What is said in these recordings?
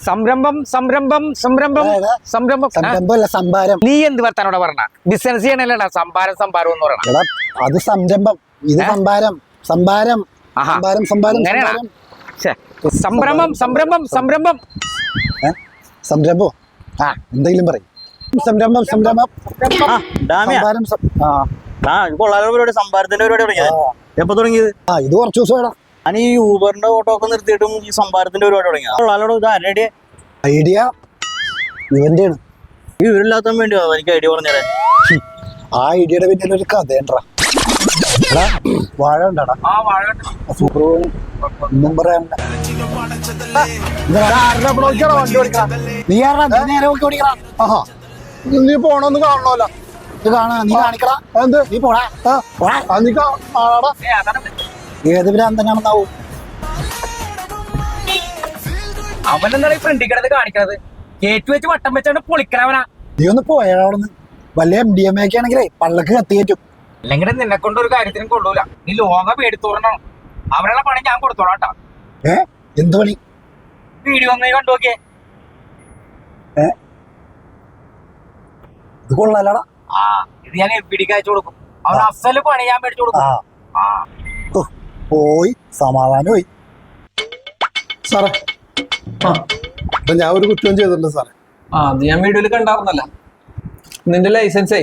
സംരംഭം സംരംഭം സംരംഭം സംരംഭം സംരംഭമല്ല സംഭാരം. നീ എന്ത് വർത്താനോടെ പറഞ്ഞ ബിസിനസ് ചെയ്യണല്ലേടാ സംഭാരം സംഭാരം എന്ന് പറയണ. എടാ അത് സംരംഭം, ഇത് സംഭാരം. സംഭാരം സംഭാരം സംഭാരം അങ്ങനെയാണോ? സംരംഭം സംരംഭം സംരംഭം സംരംഭം എന്തെങ്കിലും പറയും. സംരംഭം സംരംഭം സംഭാരം. സംഭാരത്തിന്റെ പരിപാടി തുടങ്ങിയത് എപ്പോ തുടങ്ങിയത്? ഇത് കുറച്ച് ദിവസം ഞാൻ ഈ ഊബറിന്റെ ഓട്ടോ ഒക്കെ നിർത്തിയിട്ടും ഈ സംഭാരത്തിന്റെ പരിപാടി തുടങ്ങിയത്. ഐഡിയ ഇവന്റെ ആണ്. ഈ ഇവരില്ലാത്ത വേണ്ടി എനിക്ക് ഐഡിയ പറഞ്ഞുതരാൻ. ആ ഐഡിയയുടെ പിന്നിൽ ഒരു കഥയുണ്ടാ. വാഴ ഉണ്ടാടാ, സൂപ്പർ ഒന്നും പറയാനില്ല. നീ പോണോന്ന് കാണണല്ലോ. ഇത് കാണാ, നീ കാണിക്കടാ. എന്ത് നീ പോടാ. ഏത് ഭ്രാന്തനാണെന്നാവും. അവനെന്താണ് ഫ്രണ്ടിൽ കിടന്ന് കാണിക്കണത്? കേറ്റു വെച്ച് വട്ടം വെച്ചാണ് പൊളിക്കണവനാ. നീ ഒന്ന് പോയാ അവിടുന്ന്. വല്ല MDMA ഒക്കെ ആണെങ്കിലേ പള്ളക്ക് കത്തി കയറ്റും. അല്ലെങ്കിൽ നിന്നെ കൊണ്ട് ഒരു കാര്യത്തിനും കൊള്ളൂല. നീ ലോകം പേടിത്തോളണം. അവരുടെ പണി ഞാൻ കൊടുത്തോളാട്ടാ. എന്ത് പണി? വീഡിയോ ഒന്ന് കണ്ടു നോക്കിയേ. ഇത് കൊള്ളാലടാ. ഇത് ഞാൻ FBDക്ക് അയച്ചു കൊടുക്കും. അവൻ അസല് പണി ഞാൻ മേടിച്ചു കൊടുക്കും. പോയി സമാധാനമായി. സാറേ ഞാൻ ഒരു കുറ്റം ചെയ്തിട്ടുണ്ട് സാറേ. അത് ഞാൻ വീഡിയോയിൽ കണ്ടായിരുന്നല്ല. നിന്റെ ലൈസൻസേ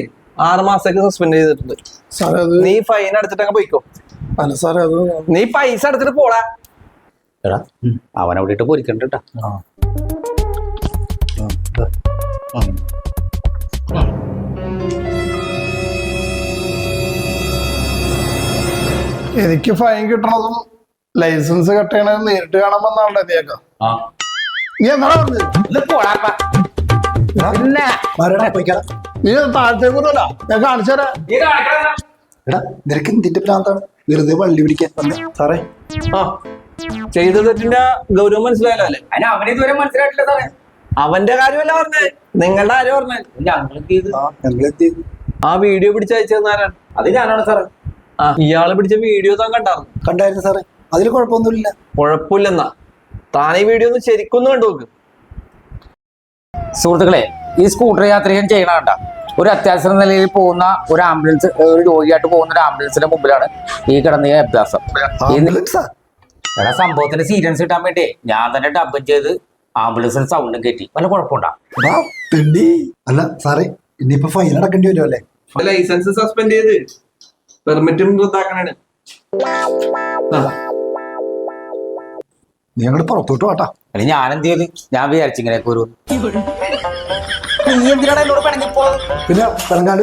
6 മാസത്തേക്ക് സസ്പെൻഡ് ചെയ്തിട്ടുണ്ട്. സാറേ അത് നീ ഫൈൻ അടച്ചിട്ടങ്ങ് പോയിക്കോ. അല്ല സാറേ അത് നീ പൈസ അടച്ചിട്ട് പോടാ. എടാ അവനവിടെ ഇട്ട് പൊരിക്കണ്ട. എനിക്ക് ഫൈൻ കിട്ടണതും ലൈസൻസ് കട്ട് ചെയ്യണതും നേരിട്ട് കാണാൻ വന്നാളുടെ നീക്കം. നീ എന്താ പറഞ്ഞത്? നീ താഴത്തേക്കൊന്നുമല്ല, ഞാൻ കാണിച്ചു തരാം. എടാ നിനക്ക് എന്തിന്റെ ഭ്രാന്താണ്? വെറുതെ വള്ളി പിടിക്കാൻ വന്നേ. സാറേ ചെയ്ത തെറ്റിന്റെ ഗൗരവം മനസ്സിലായല്ലോ അല്ലേ? അവനെ ഇതുവരെ മനസ്സിലായിട്ടില്ല സാറേ. അവന്റെ കാര്യമല്ല പറഞ്ഞേ, നിങ്ങളുടെ കാര്യം പറഞ്ഞേ. ഞങ്ങളെത്തിയത് ആ വീഡിയോ പിടിച്ച് അയച്ചു തന്നാരാണ്? അത് ഞാനാണ് സാറേ. ഇയാള് പിടിച്ച വീഡിയോ താൻ കണ്ടായിരുന്നു സാറേ. അതിൽ കുഴപ്പമൊന്നുമില്ല. കുഴപ്പമില്ലെന്നാ താൻ ഈ വീഡിയോ ഒന്ന് ശരിക്കൊന്ന് കണ്ടു നോക്ക്. സുഹൃത്തുക്കളെ, ഈ സ്കൂട്ടർ യാത്രികൻ ചെയ്യണ കണ്ട ഒരു അത്യാവശ്യ നിലയിൽ പോകുന്ന ഒരു ആംബുലൻസ്, ഒരു രോഗിയായിട്ട് പോകുന്ന ഒരു ആംബുലൻസിന്റെ മുമ്പിലാണ് ഈ കിടന്ന അഭ്യാസം. എടാ സംഭവത്തിന് സീരിയൻസ് കിട്ടാൻ വേണ്ടി ഞാൻ തന്നെ ഡബ് ചെയ്ത് ആംബുലൻസിന് സൗണ്ടും കയറ്റി. വല്ല കുഴപ്പമുണ്ടാ? അല്ല സാറേ, ഇനിയിപ്പോ ഫൈൻ അടക്കേണ്ടി വരുമോ അല്ലേ? ലൈസൻസ് സസ്പെൻഡ് ചെയ്ത് പെർമിറ്റും റദ്ദാക്കണാണ്. നീ അങ്ങോട്ട് പുറത്തോട്ട് വാട്ടാ. അല്ലെ ഞാൻ എന്ത് ചെയ്ത്? ഞാൻ വിചാരിച്ചിങ്ങനെയൊക്കെ ഒരു പിന്നെ പിറങ്ങാട്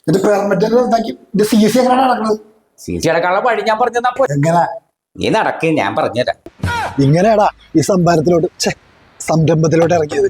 പെർമിറ്റ് CC എങ്ങനെയാണ് നടക്കുന്നത്? CC അടക്കാനുള്ള വഴി ഞാൻ പറഞ്ഞു തന്നപ്പോ എങ്ങനെ നീ നടക്ക്, ഞാൻ പറഞ്ഞുതരാം. ഇങ്ങനെയാടാ ഈ സംഭാരത്തിലോട്ട് സംരംഭത്തിലോട്ട് ഇറങ്ങിയത്.